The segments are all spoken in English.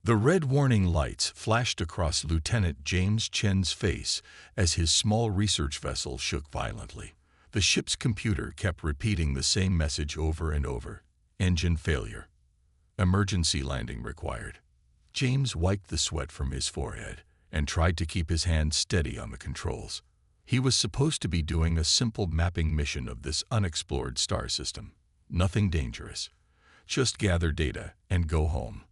The red warning lights flashed across Lieutenant James Chen's face as his small research vessel shook violently. The ship's computer kept repeating the same message over and over. Engine failure. Emergency landing required. James wiped the sweat from his forehead and tried to keep his hands steady on the controls. He was supposed to be doing a simple mapping mission of this unexplored star system. Nothing dangerous. Just gather data and go home.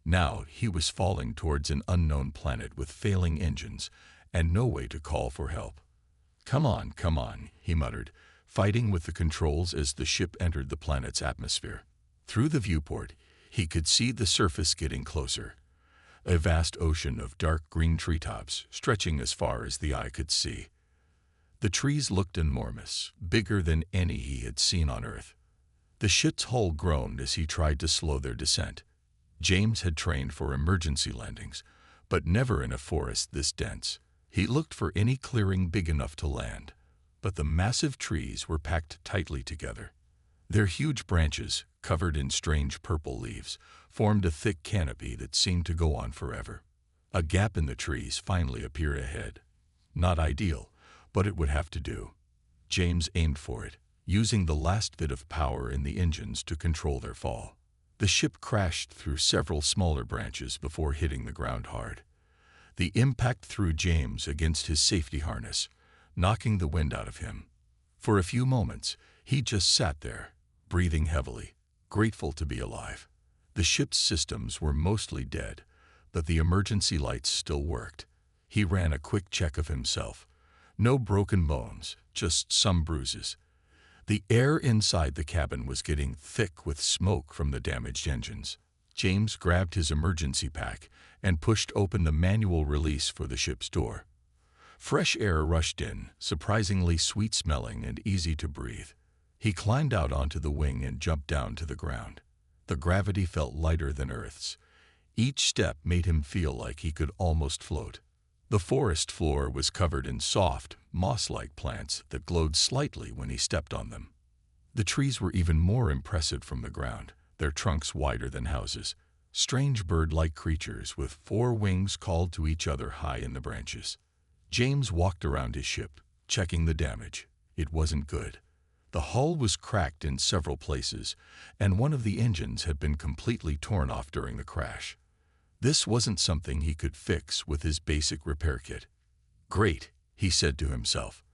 Now he was falling towards an unknown planet with failing engines and no way to call for help. Come on, he muttered, fighting with the controls as the ship entered the planet's atmosphere. Through the viewport, he could see the surface getting closer. A vast ocean of dark green treetops stretching as far as the eye could see. The trees looked enormous, bigger than any he had seen on Earth. The ship's hull groaned as he tried to slow their descent. James had trained for emergency landings, but never in a forest this dense. He looked for any clearing big enough to land, but the massive trees were packed tightly together. Their huge branches, covered in strange purple leaves, formed a thick canopy that seemed to go on forever. A gap in the trees finally appeared ahead. Not ideal, but it would have to do. James aimed for it, using the last bit of power in the engines to control their fall. The ship crashed through several smaller branches before hitting the ground hard. The impact threw James against his safety harness, knocking the wind out of him. For a few moments, he just sat there, breathing heavily, grateful to be alive. The ship's systems were mostly dead, but the emergency lights still worked. He ran a quick check of himself. No broken bones, just some bruises. The air inside the cabin was getting thick with smoke from the damaged engines. James grabbed his emergency pack and pushed open the manual release for the ship's door. Fresh air rushed in, surprisingly sweet-smelling and easy to breathe. He climbed out onto the wing and jumped down to the ground. The gravity felt lighter than Earth's. Each step made him feel like he could almost float. The forest floor was covered in soft, moss-like plants that glowed slightly when he stepped on them. The trees were even more impressive from the ground, their trunks wider than houses. Strange bird-like creatures with 4 wings called to each other high in the branches. James walked around his ship, checking the damage. It wasn't good. The hull was cracked in several places, and one of the engines had been completely torn off during the crash. This wasn't something he could fix with his basic repair kit. Great, he said to himself.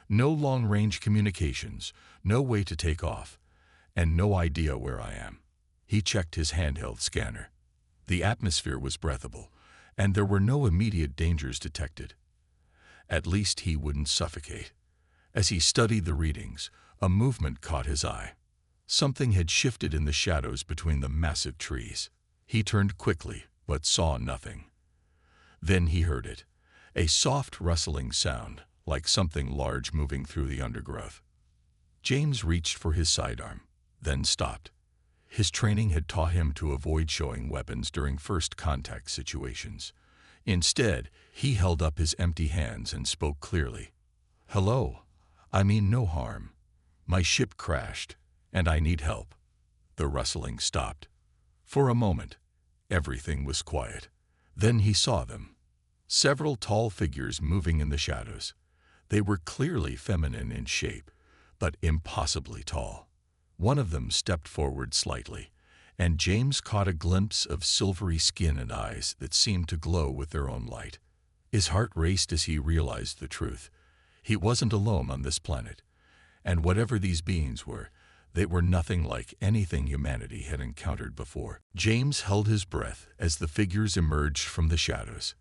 No long-range communications, no way to take off, and no idea where I am. He checked his handheld scanner. The atmosphere was breathable, and there were no immediate dangers detected. At least he wouldn't suffocate. As he studied the readings, a movement caught his eye. Something had shifted in the shadows between the massive trees. He turned quickly, but saw nothing. Then he heard it, a soft rustling sound, like something large moving through the undergrowth. James reached for his sidearm, then stopped. His training had taught him to avoid showing weapons during first contact situations. Instead, he held up his empty hands and spoke clearly. "Hello, I mean no harm. My ship crashed, and I need help." The rustling stopped. For a moment, everything was quiet. Then he saw them. Several tall figures moving in the shadows. They were clearly feminine in shape, but impossibly tall. One of them stepped forward slightly, and James caught a glimpse of silvery skin and eyes that seemed to glow with their own light. His heart raced as he realized the truth. He wasn't alone on this planet, and whatever these beings were, they were nothing like anything humanity had encountered before. James held his breath as the figures emerged from the shadows.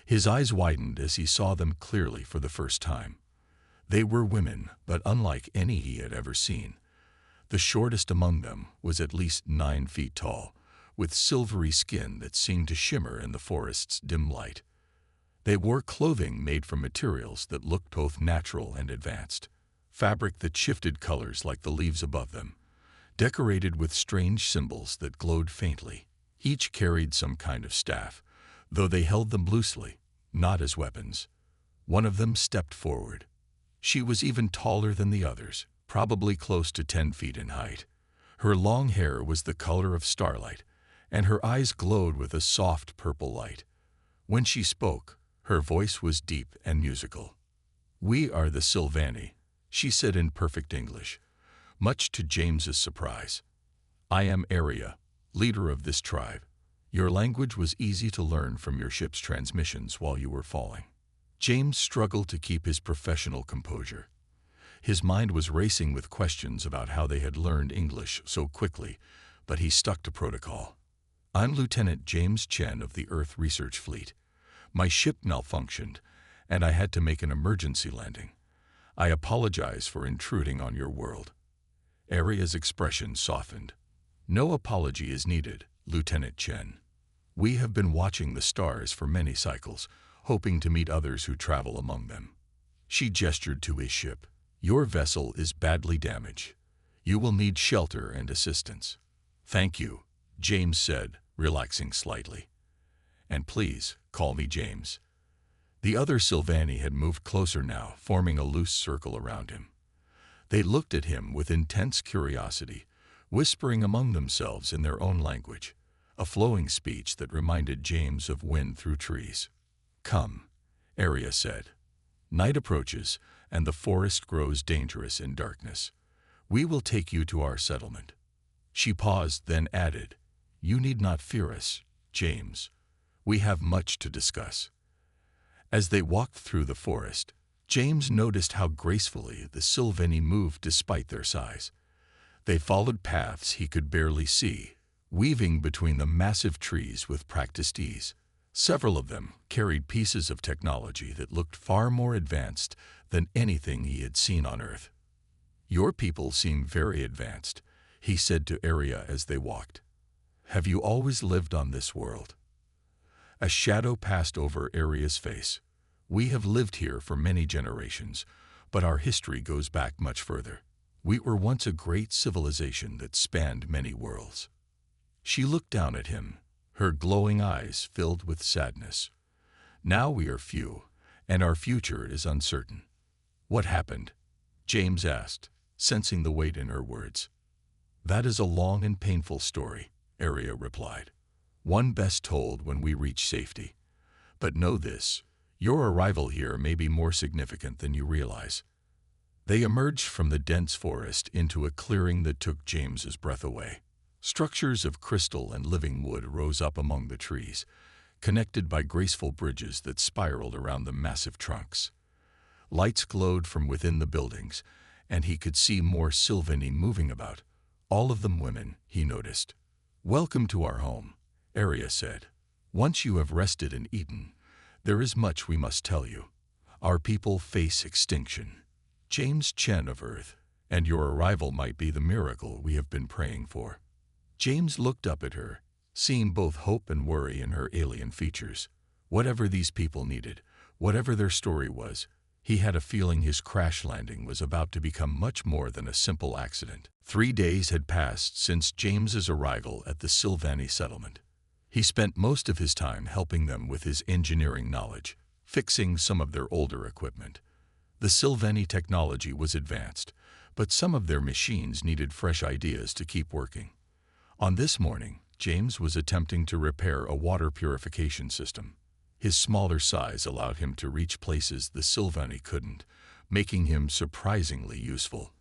His eyes widened as he saw them clearly for the first time. They were women, but unlike any he had ever seen. The shortest among them was at least 9 feet tall, with silvery skin that seemed to shimmer in the forest's dim light. They wore clothing made from materials that looked both natural and advanced. Fabric that shifted colors like the leaves above them, decorated with strange symbols that glowed faintly. Each carried some kind of staff, though they held them loosely, not as weapons. One of them stepped forward. She was even taller than the others, probably close to 10 feet in height. Her long hair was the color of starlight, and her eyes glowed with a soft purple light. When she spoke, her voice was deep and musical. "We are the Sylvani," she said in perfect English, much to James's surprise. "I am Aria, leader of this tribe. Your language was easy to learn from your ship's transmissions while you were falling." James struggled to keep his professional composure. His mind was racing with questions about how they had learned English so quickly, but he stuck to protocol. "I'm Lieutenant James Chen of the Earth Research Fleet. My ship malfunctioned, and I had to make an emergency landing. I apologize for intruding on your world." Aria's expression softened. "No apology is needed, Lieutenant Chen. We have been watching the stars for many cycles, hoping to meet others who travel among them." She gestured to his ship. "Your vessel is badly damaged. You will need shelter and assistance." "Thank you," James said, relaxing slightly. "And please, call me James." The other Sylvani had moved closer now, forming a loose circle around him. They looked at him with intense curiosity, whispering among themselves in their own language, a flowing speech that reminded James of wind through trees. "Come," Aria said. "Night approaches, and the forest grows dangerous in darkness. We will take you to our settlement." She paused, then added, "You need not fear us, James. We have much to discuss." As they walked through the forest, James noticed how gracefully the Sylvani moved despite their size. They followed paths he could barely see, weaving between the massive trees with practiced ease. Several of them carried pieces of technology that looked far more advanced than anything he had seen on Earth. "Your people seem very advanced," he said to Aria as they walked. "Have you always lived on this world?" A shadow passed over Aria's face. "We have lived here for many generations, but our history goes back much further. We were once a great civilization that spanned many worlds." She looked down at him, her glowing eyes filled with sadness. "Now we are few, and our future is uncertain." "What happened?" James asked, sensing the weight in her words. "That is a long and painful story," Aria replied. "One best told when we reach safety. But know this, your arrival here may be more significant than you realize." They emerged from the dense forest into a clearing that took James's breath away. Structures of crystal and living wood rose up among the trees, connected by graceful bridges that spiraled around the massive trunks. Lights glowed from within the buildings, and he could see more Sylvani moving about, all of them women, he noticed. "Welcome to our home," Aria said. "Once you have rested and eaten, there is much we must tell you. Our people face extinction. James Chen of Earth, and your arrival might be the miracle we have been praying for." James looked up at her, seeing both hope and worry in her alien features. Whatever these people needed, whatever their story was, he had a feeling his crash landing was about to become much more than a simple accident. 3 days had passed since James's arrival at the Sylvani settlement. He spent most of his time helping them with his engineering knowledge, fixing some of their older equipment. The Sylvani technology was advanced, but some of their machines needed fresh ideas to keep working. On this morning, James was attempting to repair a water purification system. His smaller size allowed him to reach places the Sylvani couldn't, making him surprisingly useful.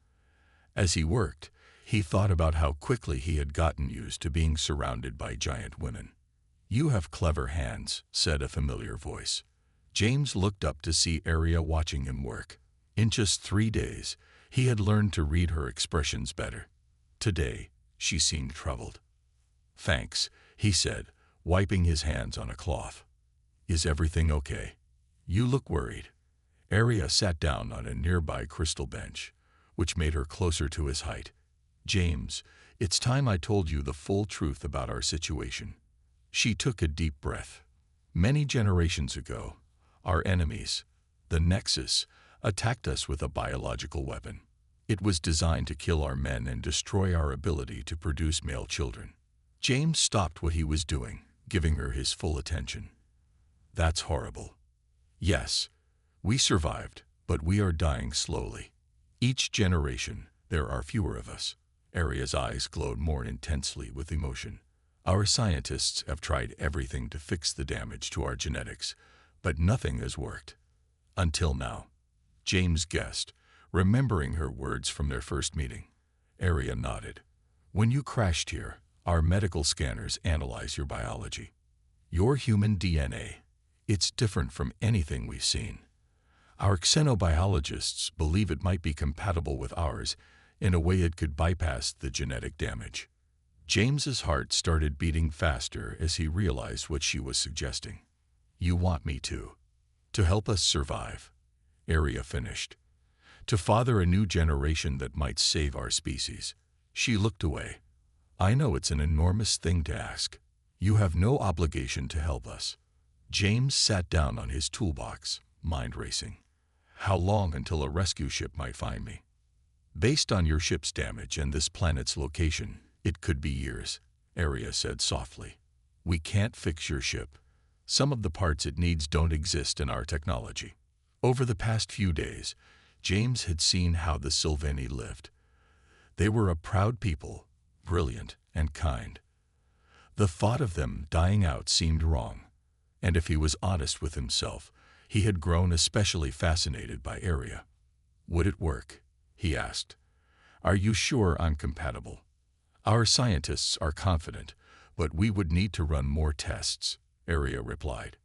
As he worked, he thought about how quickly he had gotten used to being surrounded by giant women. "You have clever hands," said a familiar voice. James looked up to see Aria watching him work. In just 3 days, he had learned to read her expressions better. Today, she seemed troubled. "Thanks," he said, wiping his hands on a cloth. "Is everything okay? You look worried." Aria sat down on a nearby crystal bench, which made her closer to his height. "James, it's time I told you the full truth about our situation." She took a deep breath. "Many generations ago, our enemies, the Nexus, attacked us with a biological weapon. It was designed to kill our men and destroy our ability to produce male children." James stopped what he was doing, giving her his full attention. "That's horrible." "Yes, we survived, but we are dying slowly. Each generation, there are fewer of us." Aria's eyes glowed more intensely with emotion. Our scientists have tried everything to fix the damage to our genetics, but nothing has worked. Until now. James guessed, remembering her words from their first meeting. Arya nodded. When you crashed here, our medical scanners analyze your biology. Your human DNA. It's different from anything we've seen. Our xenobiologists believe it might be compatible with ours in a way it could bypass the genetic damage. James's heart started beating faster as he realized what she was suggesting. You want me to help us survive, Arya finished. To father a new generation that might save our species. She looked away. I know it's an enormous thing to ask. You have no obligation to help us. James sat down on his toolbox, mind racing. How long until a rescue ship might find me? Based on your ship's damage and this planet's location, it could be years, Arya said softly. We can't fix your ship. Some of the parts it needs don't exist in our technology. Over the past few days, James had seen how the Sylvani lived. They were a proud people, brilliant and kind. The thought of them dying out seemed wrong, and if he was honest with himself, he had grown especially fascinated by Arya. Would it work? He asked. Are you sure I'm compatible? Our scientists are confident, but we would need to run more tests, Arya replied.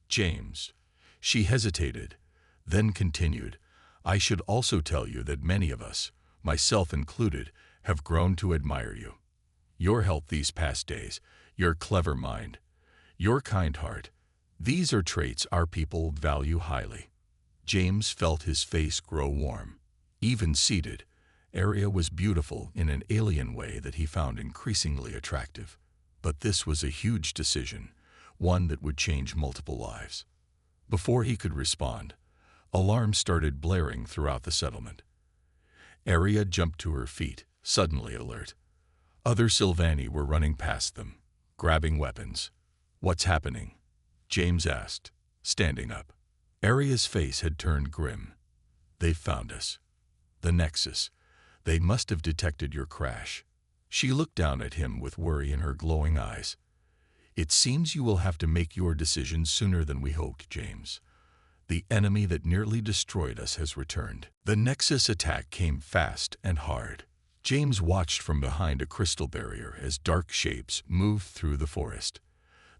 James. She hesitated, then continued. I should also tell you that many of us, myself included, have grown to admire you. Your help these past days, your clever mind, your kind heart, these are traits our people value highly. James felt his face grow warm. Even seated, Arya was beautiful in an alien way that he found increasingly attractive. But this was a huge decision, one that would change multiple lives. Before he could respond, alarms started blaring throughout the settlement. Arya jumped to her feet, suddenly alert. Other Sylvani were running past them, grabbing weapons. What's happening? James asked, standing up. Arya's face had turned grim. They've found us. The Nexus. They must have detected your crash. She looked down at him with worry in her glowing eyes. It seems you will have to make your decision sooner than we hoped, James. The enemy that nearly destroyed us has returned. The Nexus attack came fast and hard. James watched from behind a crystal barrier as dark shapes moved through the forest.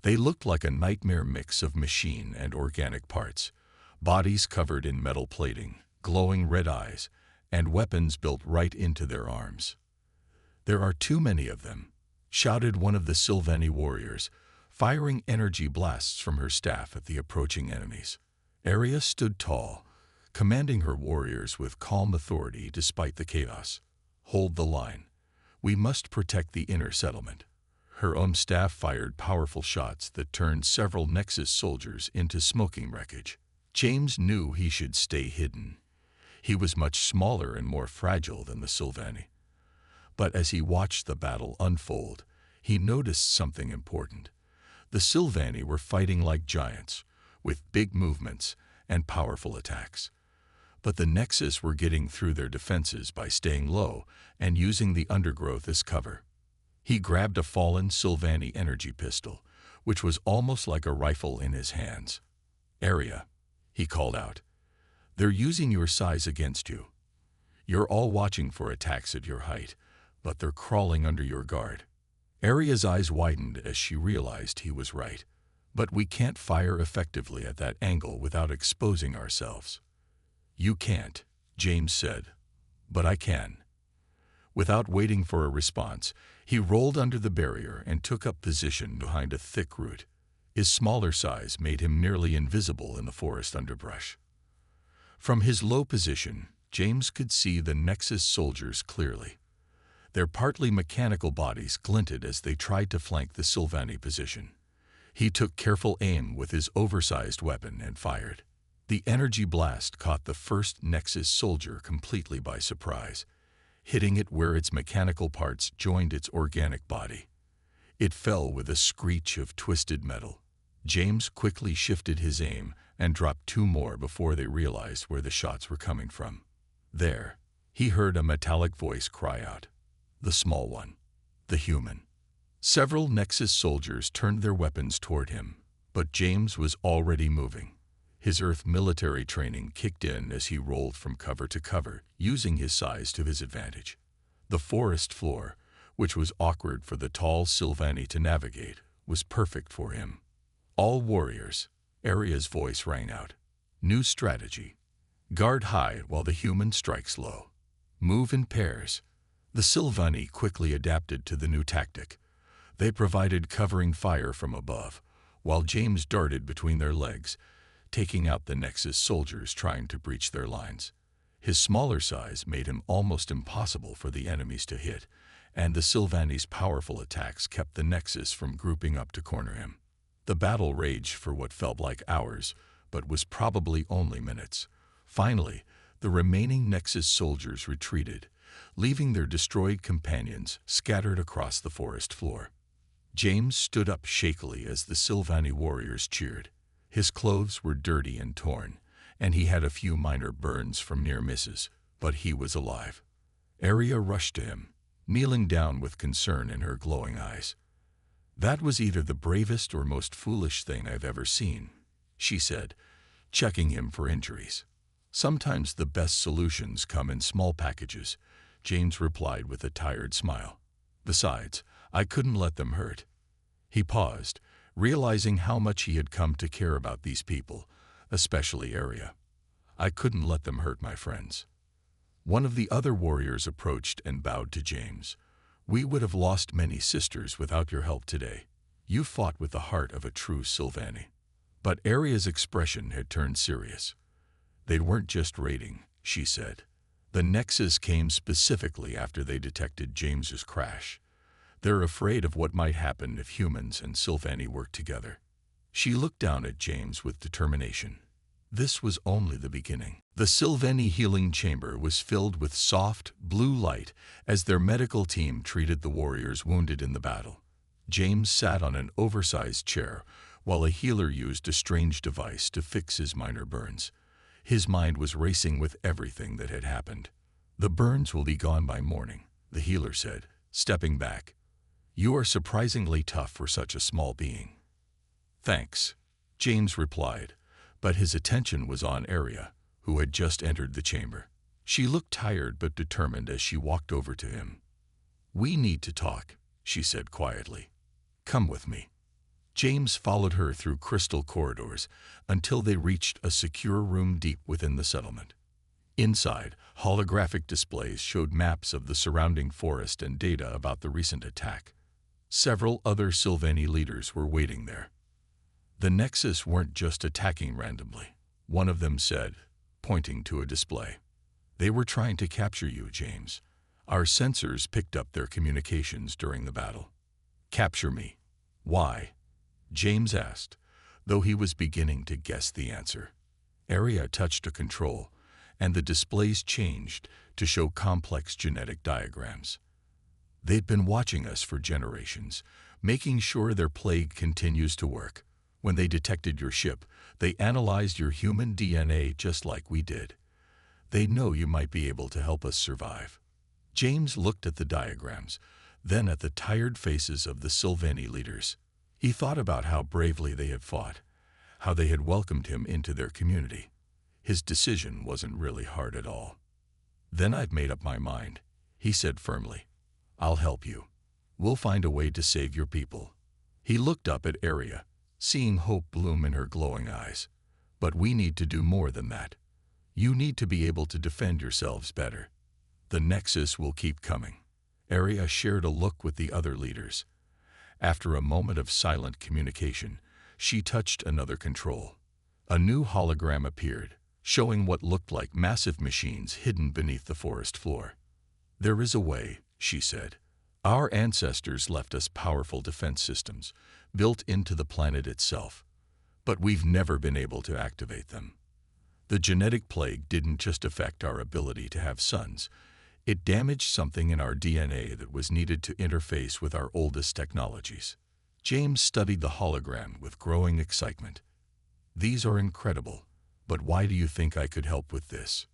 They looked like a nightmare mix of machine and organic parts, bodies covered in metal plating, glowing red eyes, and weapons built right into their arms. There are too many of them, shouted one of the Sylvani warriors, firing energy blasts from her staff at the approaching enemies. Arya stood tall, commanding her warriors with calm authority despite the chaos. Hold the line. We must protect the inner settlement. Her own staff fired powerful shots that turned several Nexus soldiers into smoking wreckage. James knew he should stay hidden. He was much smaller and more fragile than the Sylvani. But as he watched the battle unfold, he noticed something important. The Sylvani were fighting like giants, with big movements and powerful attacks. But the Nexus were getting through their defenses by staying low and using the undergrowth as cover. He grabbed a fallen Sylvani energy pistol, which was almost like a rifle in his hands. Arya, he called out. They're using your size against you. You're all watching for attacks at your height, but they're crawling under your guard. Arya's eyes widened as she realized he was right. But we can't fire effectively at that angle without exposing ourselves. You can't, James said. But I can. Without waiting for a response, he rolled under the barrier and took up position behind a thick root. His smaller size made him nearly invisible in the forest underbrush. From his low position, James could see the Nexus soldiers clearly. Their partly mechanical bodies glinted as they tried to flank the Sylvani position. He took careful aim with his oversized weapon and fired. The energy blast caught the first Nexus soldier completely by surprise, hitting it where its mechanical parts joined its organic body. It fell with a screech of twisted metal. James quickly shifted his aim and dropped two more before they realized where the shots were coming from. There, he heard a metallic voice cry out. The small one. The human. Several Nexus soldiers turned their weapons toward him, but James was already moving. His Earth military training kicked in as he rolled from cover to cover, using his size to his advantage. The forest floor, which was awkward for the tall Sylvani to navigate, was perfect for him. All warriors, Aria's voice rang out. New strategy. Guard high while the human strikes low. Move in pairs. The Sylvani quickly adapted to the new tactic. They provided covering fire from above, while James darted between their legs, taking out the Nexus soldiers trying to breach their lines. His smaller size made him almost impossible for the enemies to hit, and the Sylvani's powerful attacks kept the Nexus from grouping up to corner him. The battle raged for what felt like hours, but was probably only minutes. Finally, the remaining Nexus soldiers retreated, leaving their destroyed companions scattered across the forest floor. James stood up shakily as the Sylvani warriors cheered. His clothes were dirty and torn, and he had a few minor burns from near misses, but he was alive. Aria rushed to him, kneeling down with concern in her glowing eyes. "That was either the bravest or most foolish thing I've ever seen," she said, checking him for injuries. "Sometimes the best solutions come in small packages," James replied with a tired smile. "Besides, I couldn't let them hurt." He paused, realizing how much he had come to care about these people, especially Aria. "I couldn't let them hurt my friends." One of the other warriors approached and bowed to James. "We would have lost many sisters without your help today. You fought with the heart of a true Sylvani." But Aria's expression had turned serious. "They weren't just raiding," she said. "The Nexus came specifically after they detected James's crash. They're afraid of what might happen if humans and Sylvani work together." She looked down at James with determination. This was only the beginning. The Sylvani healing chamber was filled with soft, blue light as their medical team treated the warriors wounded in the battle. James sat on an oversized chair while a healer used a strange device to fix his minor burns. His mind was racing with everything that had happened. "The burns will be gone by morning," the healer said, stepping back. "You are surprisingly tough for such a small being." "Thanks," James replied, but his attention was on Aria, who had just entered the chamber. She looked tired but determined as she walked over to him. "We need to talk," she said quietly. "Come with me." James followed her through crystal corridors until they reached a secure room deep within the settlement. Inside, holographic displays showed maps of the surrounding forest and data about the recent attack. Several other Sylvani leaders were waiting there. "The Nexus weren't just attacking randomly," one of them said, pointing to a display. "They were trying to capture you, James. Our sensors picked up their communications during the battle." "Capture me? Why?" James asked, though he was beginning to guess the answer. Aria touched a control, and the displays changed to show complex genetic diagrams. "They'd been watching us for generations, making sure their plague continues to work. When they detected your ship, they analyzed your human DNA just like we did. They know you might be able to help us survive." James looked at the diagrams, then at the tired faces of the Sylvani leaders. He thought about how bravely they had fought, how they had welcomed him into their community. His decision wasn't really hard at all. "Then I've made up my mind," he said firmly. "I'll help you. We'll find a way to save your people." He looked up at Aria, seeing hope bloom in her glowing eyes. "But we need to do more than that. You need to be able to defend yourselves better. The Nexus will keep coming." Aria shared a look with the other leaders. After a moment of silent communication, she touched another control. A new hologram appeared, showing what looked like massive machines hidden beneath the forest floor. "There is a way," she said. "Our ancestors left us powerful defense systems, built into the planet itself, but we've never been able to activate them. The genetic plague didn't just affect our ability to have sons. It damaged something in our DNA that was needed to interface with our oldest technologies." James studied the hologram with growing excitement. "These are incredible, but why do you think I could help with this?"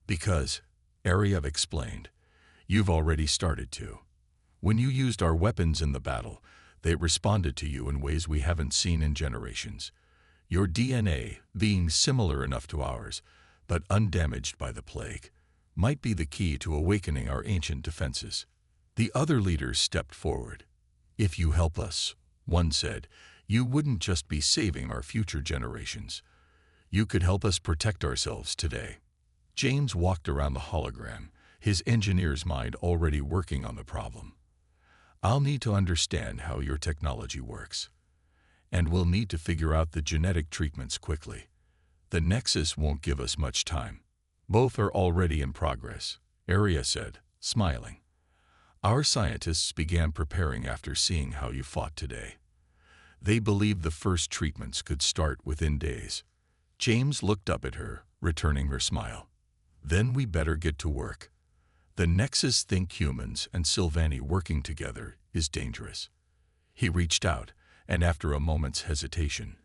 "Because," Aria explained, "you've already started to. When you used our weapons in the battle, they responded to you in ways we haven't seen in generations. Your DNA, being similar enough to ours, but undamaged by the plague, might be the key to awakening our ancient defenses. The other leaders stepped forward. If you help us, one said, you wouldn't just be saving our future generations. You could help us protect ourselves today. James walked around the hologram, his engineer's mind already working on the problem. I'll need to understand how your technology works. And we'll need to figure out the genetic treatments quickly. The Nexus won't give us much time. Both are already in progress, Arya said, smiling. Our scientists began preparing after seeing how you fought today. They believed the first treatments could start within days. James looked up at her, returning her smile. Then we better get to work. The Nexus think humans and Sylvani working together is dangerous. He reached out, and after a moment's hesitation,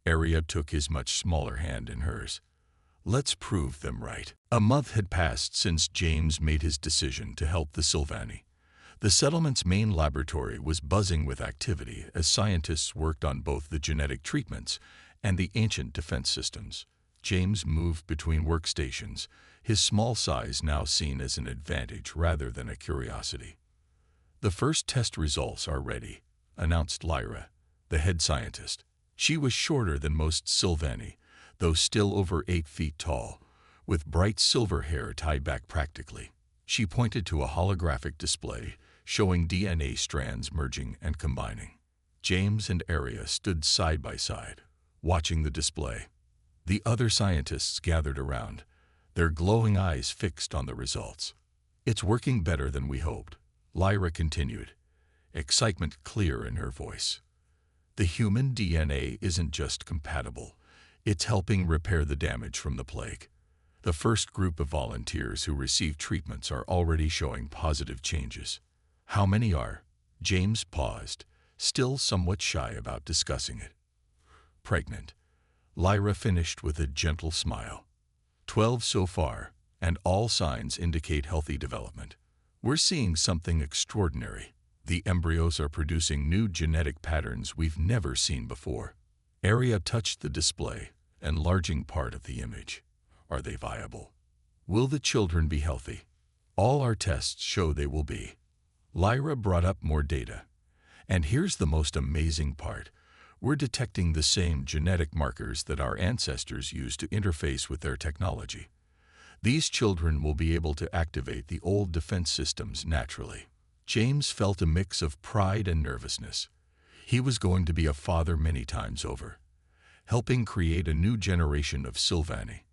Arya took his much smaller hand in hers. Let's prove them right. A month had passed since James made his decision to help the Sylvani. The settlement's main laboratory was buzzing with activity as scientists worked on both the genetic treatments and the ancient defense systems. James moved between workstations, his small size now seen as an advantage rather than a curiosity. The first test results are ready, announced Lyra, the head scientist. She was shorter than most Sylvani, though still over 8 feet tall, with bright silver hair tied back practically. She pointed to a holographic display showing DNA strands merging and combining. James and Arya stood side by side, watching the display. The other scientists gathered around, their glowing eyes fixed on the results. It's working better than we hoped, Lyra continued, excitement clear in her voice. The human DNA isn't just compatible, it's helping repair the damage from the plague. The first group of volunteers who received treatments are already showing positive changes. How many are? James paused, still somewhat shy about discussing it. Pregnant. Lyra finished with a gentle smile. 12 so far, and all signs indicate healthy development. We're seeing something extraordinary. The embryos are producing new genetic patterns we've never seen before. Arya touched the display, enlarging part of the image. Are they viable? Will the children be healthy? All our tests show they will be. Lyra brought up more data. And here's the most amazing part. We're detecting the same genetic markers that our ancestors used to interface with their technology. These children will be able to activate the old defense systems naturally. James felt a mix of pride and nervousness. He was going to be a father many times over, helping create a new generation of Sylvani.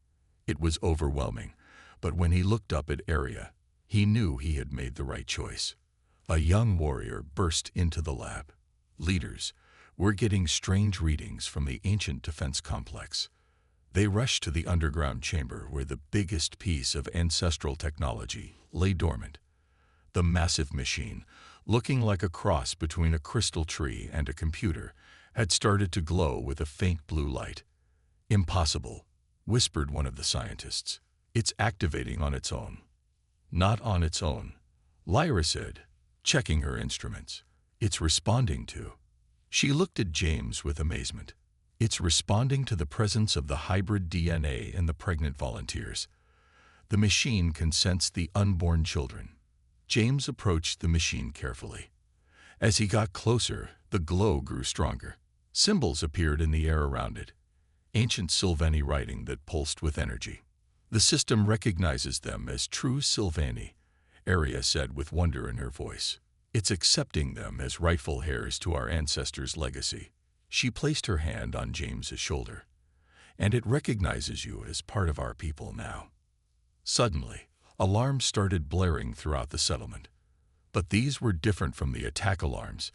It was overwhelming, but when he looked up at Arya, he knew he had made the right choice. A young warrior burst into the lab. Leaders, we're getting strange readings from the ancient defense complex. They rushed to the underground chamber where the biggest piece of ancestral technology lay dormant. The massive machine, looking like a cross between a crystal tree and a computer, had started to glow with a faint blue light. Impossible, whispered one of the scientists. It's activating on its own. Not on its own, Lyra said, checking her instruments. It's responding to. She looked at James with amazement. It's responding to the presence of the hybrid DNA in the pregnant volunteers. The machine can sense the unborn children. James approached the machine carefully. As he got closer, the glow grew stronger. Symbols appeared in the air around it, ancient Sylvani writing that pulsed with energy. The system recognizes them as true Sylvani, Arya said with wonder in her voice. It's accepting them as rightful heirs to our ancestors' legacy. She placed her hand on James's shoulder. And it recognizes you as part of our people now. Suddenly, alarms started blaring throughout the settlement. But these were different from the attack alarms.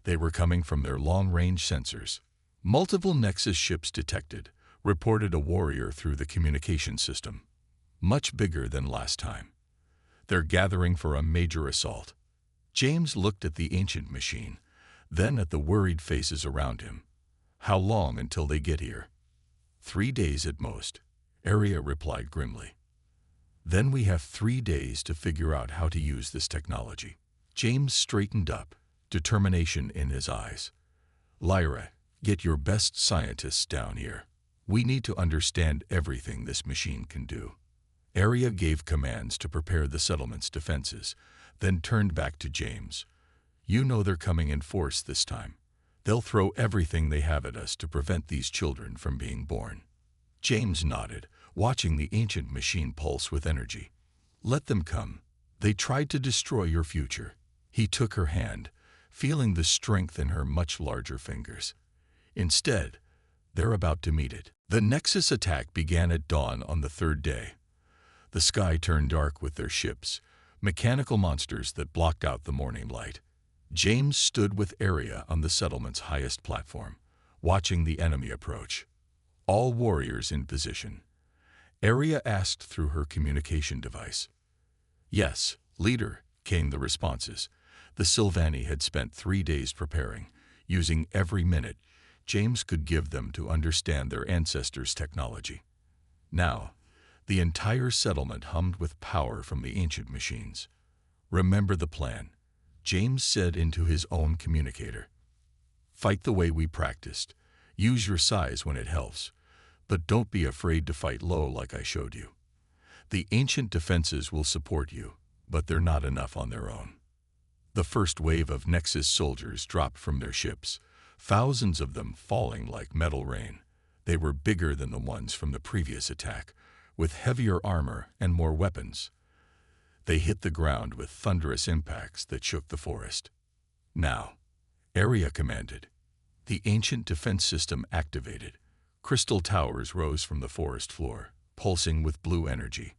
They were coming from their long-range sensors. Multiple Nexus ships detected, reported a warrior through the communication system. Much bigger than last time. They're gathering for a major assault. James looked at the ancient machine, then at the worried faces around him. How long until they get here? 3 days at most, Arya replied grimly. Then we have 3 days to figure out how to use this technology. James straightened up, determination in his eyes. Lyra, get your best scientists down here. We need to understand everything this machine can do. Arya gave commands to prepare the settlement's defenses, then turned back to James. You know they're coming in force this time. They'll throw everything they have at us to prevent these children from being born. James nodded, watching the ancient machine pulse with energy. Let them come. They tried to destroy your future. He took her hand, feeling the strength in her much larger fingers. Instead, they're about to meet it. The Nexus attack began at dawn on the third day. The sky turned dark with their ships, mechanical monsters that blocked out the morning light. James stood with Arya on the settlement's highest platform, watching the enemy approach. All warriors in position. Arya asked through her communication device. Yes, leader, came the responses. The Sylvani had spent 3 days preparing, using every minute James could give them to understand their ancestors' technology. Now, the entire settlement hummed with power from the ancient machines. Remember the plan, James said into his own communicator. Fight the way we practiced. Use your size when it helps, but don't be afraid to fight low like I showed you. The ancient defenses will support you, but they're not enough on their own. The first wave of Nexus soldiers dropped from their ships, thousands of them falling like metal rain. They were bigger than the ones from the previous attack, with heavier armor and more weapons. They hit the ground with thunderous impacts that shook the forest. Now, Arya commanded. The ancient defense system activated. Crystal towers rose from the forest floor, pulsing with blue energy.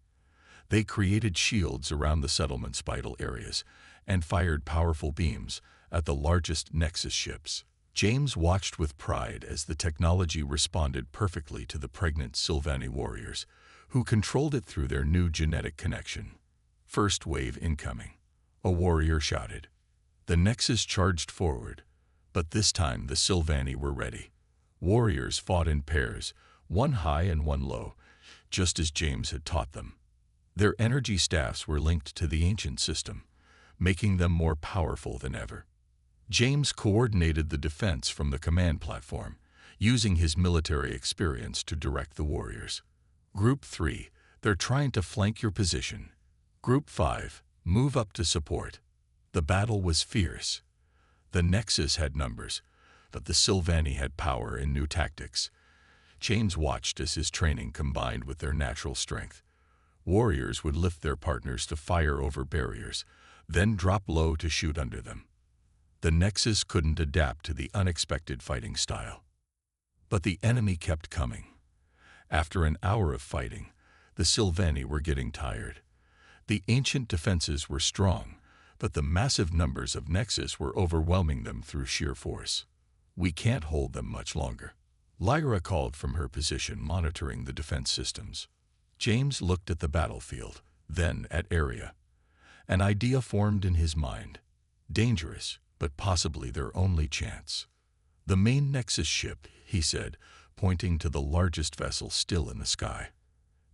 They created shields around the settlement's vital areas and fired powerful beams at the largest Nexus ships. James watched with pride as the technology responded perfectly to the pregnant Sylvani warriors, who controlled it through their new genetic connection. First wave incoming, a warrior shouted. The Nexus charged forward, but this time the Sylvani were ready. Warriors fought in pairs, one high and one low, just as James had taught them. Their energy staffs were linked to the ancient system, making them more powerful than ever. James coordinated the defense from the command platform, using his military experience to direct the warriors. Group 3, they're trying to flank your position. Group 5, move up to support. The battle was fierce. The Nexus had numbers, but the Sylvani had power and new tactics. James watched as his training combined with their natural strength. Warriors would lift their partners to fire over barriers, then drop low to shoot under them. The Nexus couldn't adapt to the unexpected fighting style. But the enemy kept coming. After an hour of fighting, the Sylvani were getting tired. The ancient defenses were strong, but the massive numbers of Nexus were overwhelming them through sheer force. We can't hold them much longer. Lyra called from her position monitoring the defense systems. James looked at the battlefield, then at Arya. An idea formed in his mind. Dangerous, but possibly their only chance. The main Nexus ship, he said, pointing to the largest vessel still in the sky.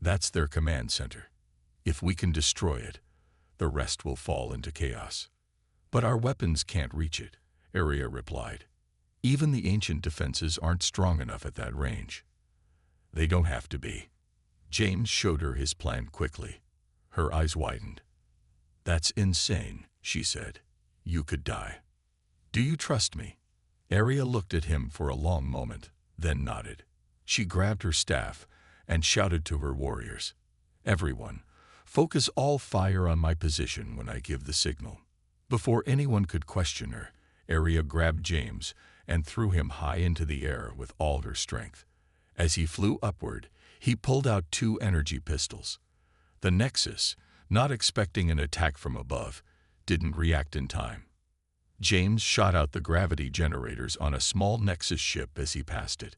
That's their command center. If we can destroy it, the rest will fall into chaos. But our weapons can't reach it, Arya replied. Even the ancient defenses aren't strong enough at that range. They don't have to be. James showed her his plan quickly. Her eyes widened. That's insane, she said. You could die. Do you trust me? Arya looked at him for a long moment, then nodded. She grabbed her staff and shouted to her warriors. Everyone, focus all fire on my position when I give the signal. Before anyone could question her, Arya grabbed James and threw him high into the air with all her strength. As he flew upward, he pulled out 2 energy pistols. The Nexus, not expecting an attack from above, didn't react in time. James shot out the gravity generators on a small Nexus ship as he passed it.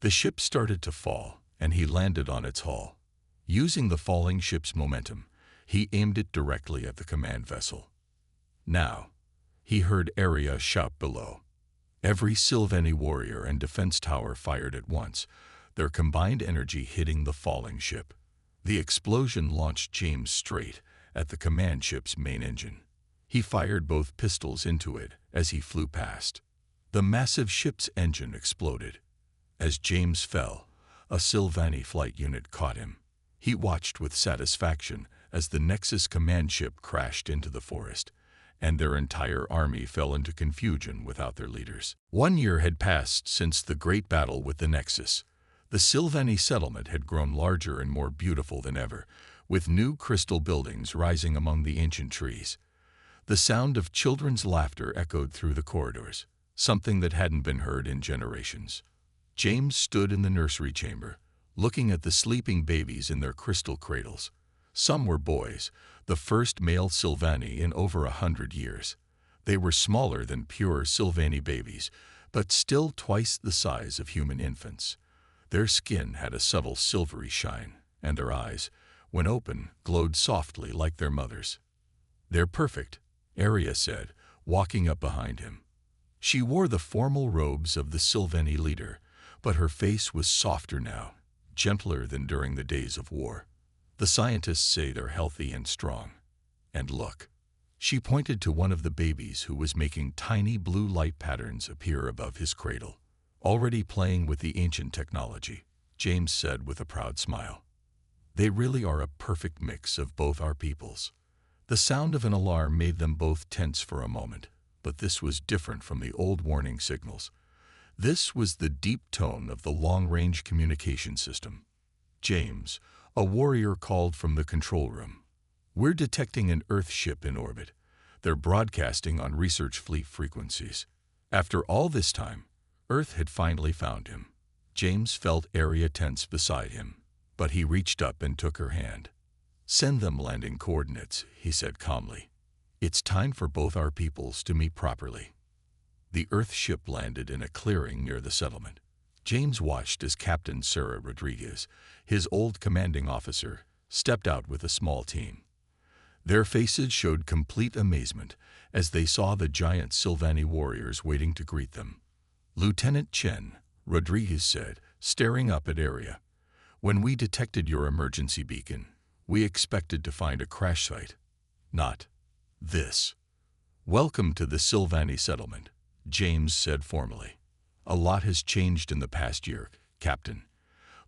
The ship started to fall, and he landed on its hull. Using the falling ship's momentum, he aimed it directly at the command vessel. Now, he heard Arya shout below. Every Sylvani warrior and defense tower fired at once, their combined energy hitting the falling ship. The explosion launched James straight at the command ship's main engine. He fired both pistols into it as he flew past. The massive ship's engine exploded. As James fell, a Sylvani flight unit caught him. He watched with satisfaction as the Nexus command ship crashed into the forest, and their entire army fell into confusion without their leaders. 1 year had passed since the great battle with the Nexus. The Sylvani settlement had grown larger and more beautiful than ever, with new crystal buildings rising among the ancient trees. The sound of children's laughter echoed through the corridors, something that hadn't been heard in generations. James stood in the nursery chamber, looking at the sleeping babies in their crystal cradles. Some were boys, the first male Sylvani in over 100 years. They were smaller than pure Sylvani babies, but still twice the size of human infants. Their skin had a subtle silvery shine, and their eyes, when open, glowed softly like their mother's. "They're perfect," Arya said, walking up behind him. She wore the formal robes of the Sylvani leader, but her face was softer now, gentler than during the days of war. "The scientists say they're healthy and strong. And look." She pointed to one of the babies who was making tiny blue light patterns appear above his cradle. "Already playing with the ancient technology," James said with a proud smile. "They really are a perfect mix of both our peoples." The sound of an alarm made them both tense for a moment, but this was different from the old warning signals. This was the deep tone of the long-range communication system. "James," a warrior called from the control room. "We're detecting an Earth ship in orbit. They're broadcasting on research fleet frequencies." After all this time, Earth had finally found him. James felt Arya tense beside him, but he reached up and took her hand. "Send them landing coordinates," he said calmly. "It's time for both our peoples to meet properly." The Earth ship landed in a clearing near the settlement. James watched as Captain Sarah Rodriguez, his old commanding officer, stepped out with a small team. Their faces showed complete amazement as they saw the giant Sylvani warriors waiting to greet them. "Lieutenant Chen," Rodriguez said, staring up at Arya, "when we detected your emergency beacon, we expected to find a crash site. Not this." "Welcome to the Sylvani settlement," James said formally. "A lot has changed in the past year, Captain.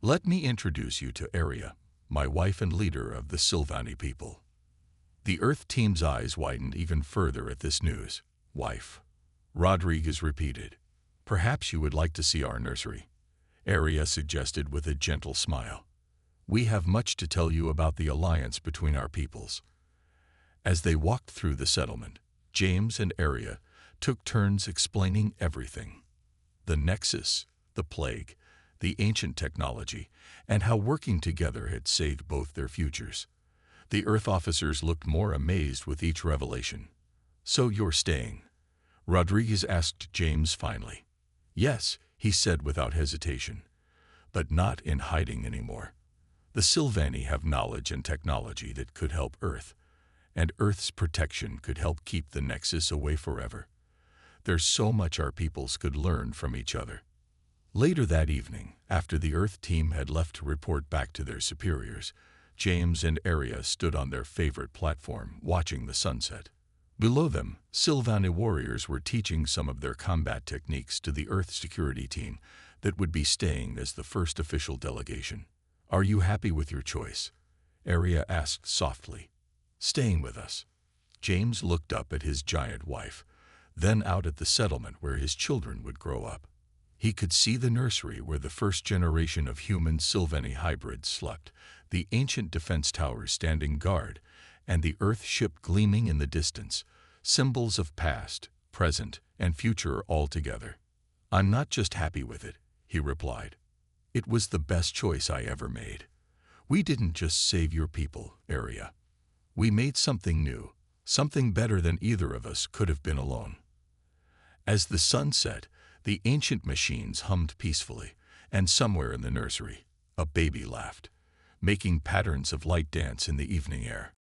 Let me introduce you to Arya, my wife and leader of the Sylvani people." The Earth team's eyes widened even further at this news. "Wife," Rodriguez repeated. "Perhaps you would like to see our nursery," Arya suggested with a gentle smile. "We have much to tell you about the alliance between our peoples." As they walked through the settlement, James and Arya took turns explaining everything. The Nexus, the plague, the ancient technology, and how working together had saved both their futures. The Earth officers looked more amazed with each revelation. "So you're staying?" Rodriguez asked James finally. "Yes," he said without hesitation, "but not in hiding anymore. The Sylvani have knowledge and technology that could help Earth, and Earth's protection could help keep the Nexus away forever. There's so much our peoples could learn from each other." Later that evening, after the Earth team had left to report back to their superiors, James and Arya stood on their favorite platform, watching the sunset. Below them, Sylvani warriors were teaching some of their combat techniques to the Earth security team that would be staying as the first official delegation. "Are you happy with your choice?" Arya asked softly. "Staying with us." James looked up at his giant wife, then out at the settlement where his children would grow up. He could see the nursery where the first generation of human Sylvani hybrids slept, the ancient defense towers standing guard, and the Earth ship gleaming in the distance, symbols of past, present, and future all together. "I'm not just happy with it," he replied. "It was the best choice I ever made. We didn't just save your people, Arya. We made something new, something better than either of us could have been alone." As the sun set, the ancient machines hummed peacefully, and somewhere in the nursery, a baby laughed, making patterns of light dance in the evening air.